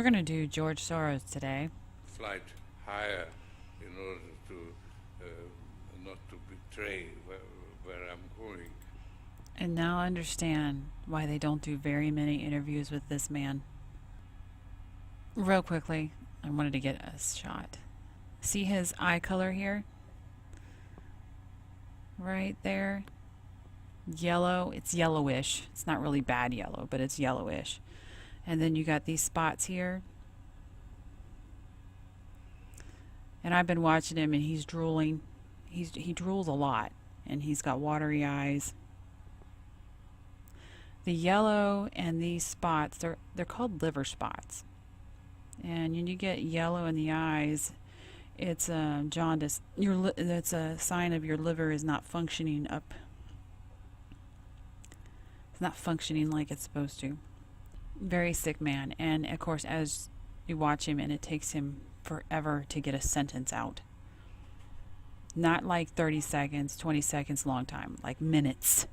We're going to do George Soros today. Flight higher in order to not to betray where I'm going. And now understand why they don't do very many interviews with this man. Real quickly, I wanted to get a shot. See his eye color here? Right there. Yellow. It's yellowish. It's not really bad yellow, but it's yellowish. And then you got these spots here. And I've been watching him and he's drooling. He drools a lot. And he's got watery eyes. The yellow and these spots, they're called liver spots. And when you get yellow in the eyes, it's jaundice. That's a sign of your liver is not functioning up. It's not functioning like it's supposed to. Very sick man. And of course, as you watch him, and it takes him forever to get a sentence out. Not like 30 seconds, 20 seconds, long time, like minutes.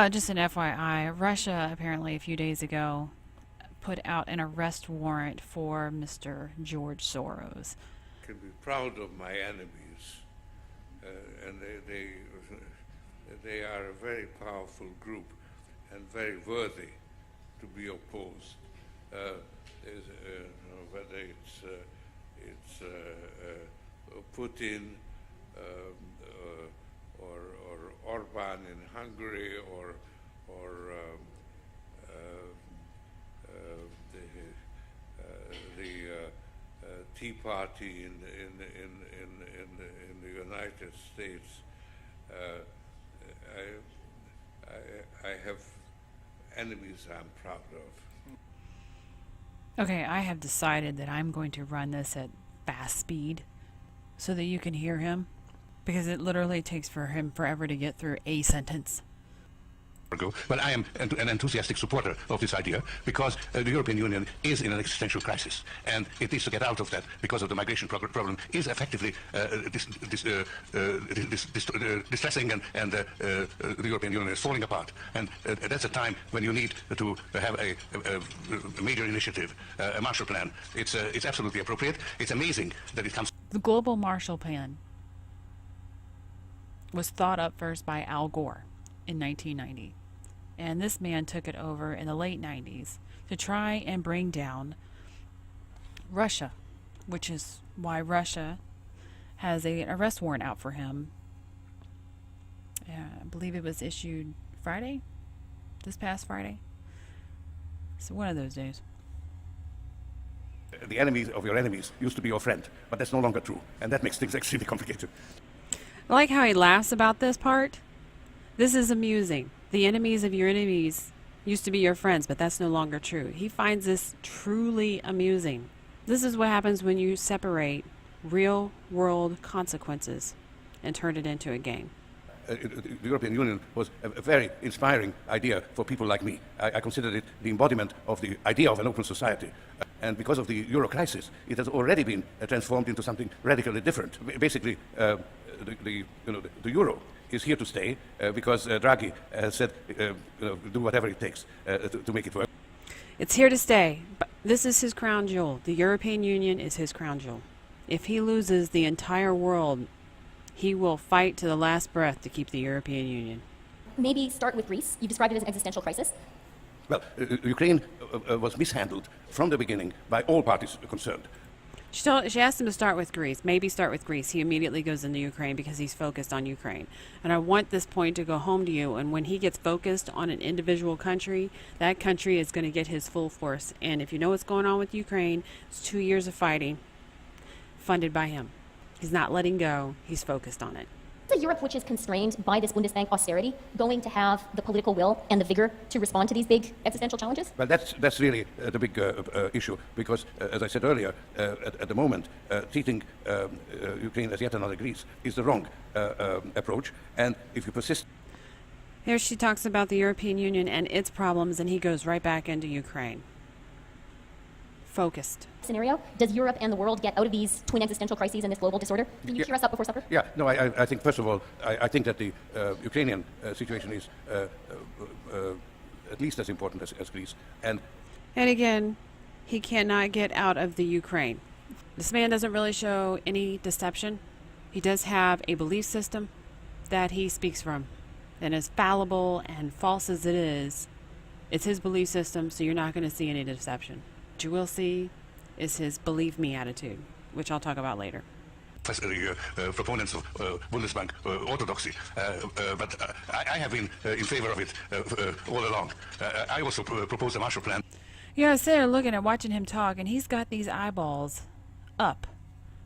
Just an FYI, Russia apparently a few days ago put out an arrest warrant for Mr. George Soros. I can be proud of my enemies, and they are a very powerful group and very worthy to be opposed. Whether it's Putin or Orban in Hungary or the Tea Party in the United States. I have enemies I'm proud of. Okay, I have decided that I'm going to run this at fast speed so that you can hear him, because it literally takes for him forever to get through a sentence. But I am an enthusiastic supporter of this idea because the European Union is in an existential crisis, and it needs to get out of that because of the migration problem is effectively distressing, and the European Union is falling apart. And that's a time when you need to have a major initiative, a Marshall Plan. It's absolutely appropriate. It's amazing that it comes. The Global Marshall Plan was thought up first by Al Gore in 1990. And this man took it over in the late 90s to try and bring down Russia, which is why Russia has an arrest warrant out for him. I believe it was issued Friday, this past Friday. So one of those days. The enemies of your enemies used to be your friend, but that's no longer true, and that makes things extremely complicated. I like how he laughs about this part. This is amusing. The enemies of your enemies used to be your friends, but that's no longer true. He finds this truly amusing. This is what happens when you separate real world consequences and turn it into a game. The European Union was a very inspiring idea for people like me. I considered it the embodiment of the idea of an open society. And because of the euro crisis, it has already been transformed into something radically different. Basically, the euro is here to stay because Draghi has said do whatever it takes to make it work. It's here to stay. But this is his crown jewel. The European Union is his crown jewel. If he loses the entire world, he will fight to the last breath to keep the European Union. Maybe start with Greece. You described it as an existential crisis. Well, Ukraine was mishandled from the beginning by all parties concerned. She asked him to start with Greece. Maybe start with Greece. He immediately goes into Ukraine because he's focused on Ukraine. And I want this point to go home to you. And when he gets focused on an individual country, that country is going to get his full force. And if you know what's going on with Ukraine, it's 2 years of fighting funded by him. He's not letting go. He's focused on it. Is a Europe which is constrained by this Bundesbank austerity going to have the political will and the vigor to respond to these big existential challenges? Well, that's really the big issue, because, as I said earlier, at the moment, treating Ukraine as yet another Greece is the wrong approach. And if you persist... Here she talks about the European Union and its problems, and he goes right back into Ukraine. Focused. Scenario, does Europe and the world get out of these twin existential crises and this global disorder? Can you cheer us up before supper? Yeah, no, I think, first of all, I think that the Ukrainian situation is at least as important as Greece. And again, he cannot get out of the Ukraine. This man doesn't really show any deception. He does have a belief system that he speaks from. And as fallible and false as it is, it's his belief system, so you're not going to see any deception. What you will see is his believe me attitude, which I'll talk about later. Proponents of Bundesbank orthodoxy, but I have been in favor of it all along. I also proposed a Marshall Plan. Yeah, I was there looking at watching him talk, and he's got these eyeballs up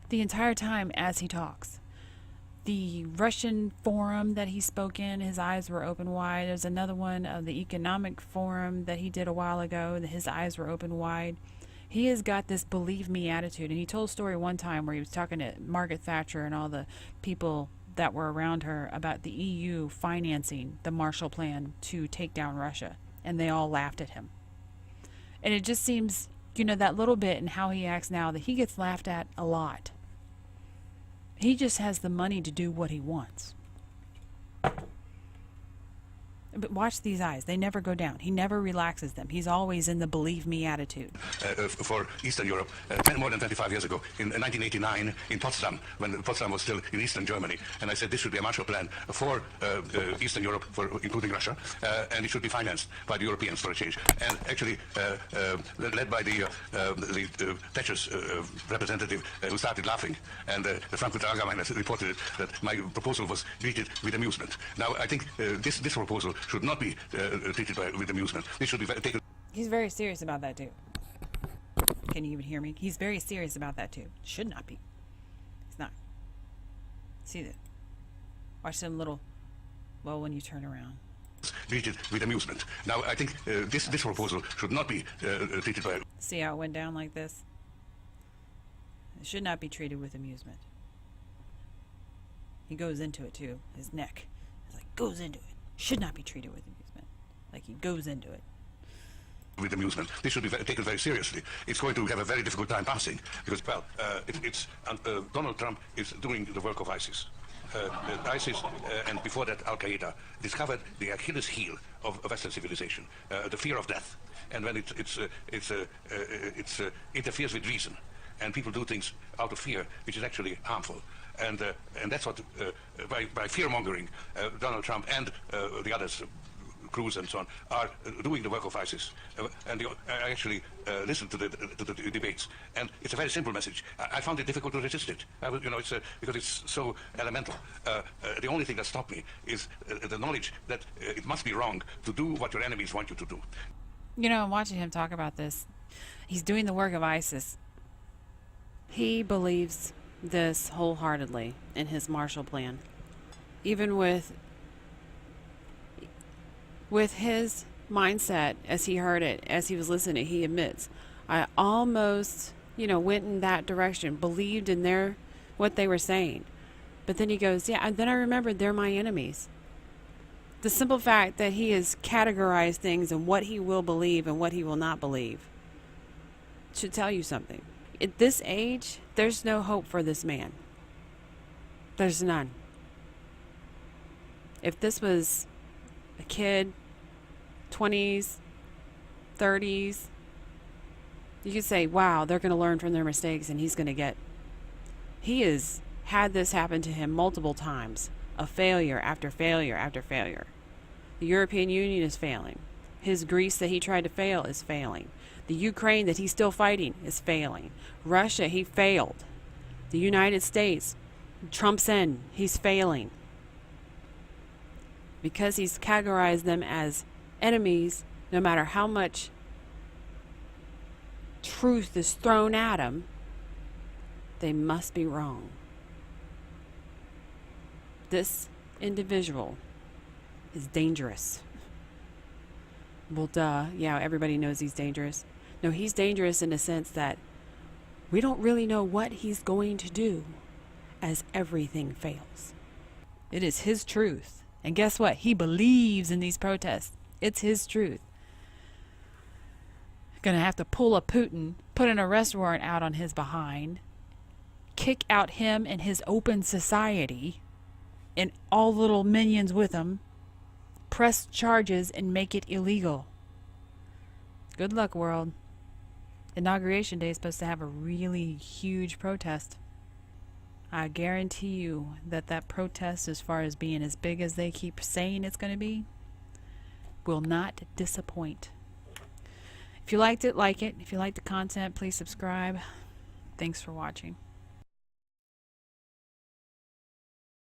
the entire time as he talks. The Russian forum that he spoke in, his eyes were open wide. There's another one of the economic forum that he did a while ago, that his eyes were open wide. He has got this believe me attitude. And he told a story one time where he was talking to Margaret Thatcher and all the people that were around her about the EU financing the Marshall Plan to take down Russia. And they all laughed at him. And it just seems, you know, that little bit and how he acts now, that he gets laughed at a lot. He just has the money to do what he wants. But watch these eyes. They never go down. He never relaxes them. He's always in the believe me attitude. For Eastern Europe, more than 25 years ago, in 1989, in Potsdam, when Potsdam was still in Eastern Germany, and I said this should be a Marshall Plan for Eastern Europe, including Russia, and it should be financed by the Europeans for a change. And actually, led by the Thatcher's representative, who started laughing, and the Frankfurter Allgemeine reported that my proposal was greeted with amusement. Now, I think this proposal should not be treated with amusement. This should be taken. He's very serious about that too. Can you even hear me? He's very serious about that too. Should not be. It's not. See that? Watch them little. Well, when you turn around. Treated with amusement. Now, I think this proposal should not be treated by. See how it went down like this? It should not be treated with amusement. He goes into it too. His neck. It's like goes into it. Should not be treated with amusement. Like he goes into it. With amusement. This should be taken very seriously. It's going to have a very difficult time passing because, well, Donald Trump is doing the work of ISIS. ISIS and before that Al-Qaeda discovered the Achilles heel of Western civilization, the fear of death. And when it interferes with reason, and people do things out of fear, which is actually harmful. And that's what, by fear-mongering, Donald Trump and the others, Cruz and so on, are doing the work of ISIS. And I actually listened to the debates, and it's a very simple message. I found it difficult to resist it. Because it's so elemental. The only thing that stopped me is the knowledge that it must be wrong to do what your enemies want you to do. You know, I'm watching him talk about this. He's doing the work of ISIS. He believes this wholeheartedly in his Marshall Plan. Even with his mindset, as he heard it, as he was listening, he admits, I almost, went in that direction, believed in what they were saying. But then he goes, yeah, and then I remembered they're my enemies. The simple fact that he has categorized things and what he will believe and what he will not believe should tell you something. At this age, there's no hope for this man. There's none. If this was a kid, 20s, 30s, you could say, wow, they're going to learn from their mistakes and he's going to get. He has had this happen to him multiple times, of failure after failure after failure. The European Union is failing. His Greece that he tried to fail is failing. The Ukraine that he's still fighting is failing. Russia, he failed. The United States, Trump's in, he's failing. Because he's categorized them as enemies, no matter how much truth is thrown at them, they must be wrong. This individual is dangerous. Well, duh. Yeah, everybody knows he's dangerous. No, he's dangerous in the sense that we don't really know what he's going to do as everything fails. It is his truth. And guess what? He believes in these protests. It's his truth. Gonna have to pull a Putin, put an arrest warrant out on his behind, kick out him and his open society, and all little minions with him, press charges and make it illegal. Good luck, world. Inauguration Day is supposed to have a really huge protest. I guarantee you that that protest, as far as being as big as they keep saying it's going to be, will not disappoint. If you liked it, like it. If you liked the content, please subscribe. Thanks for watching.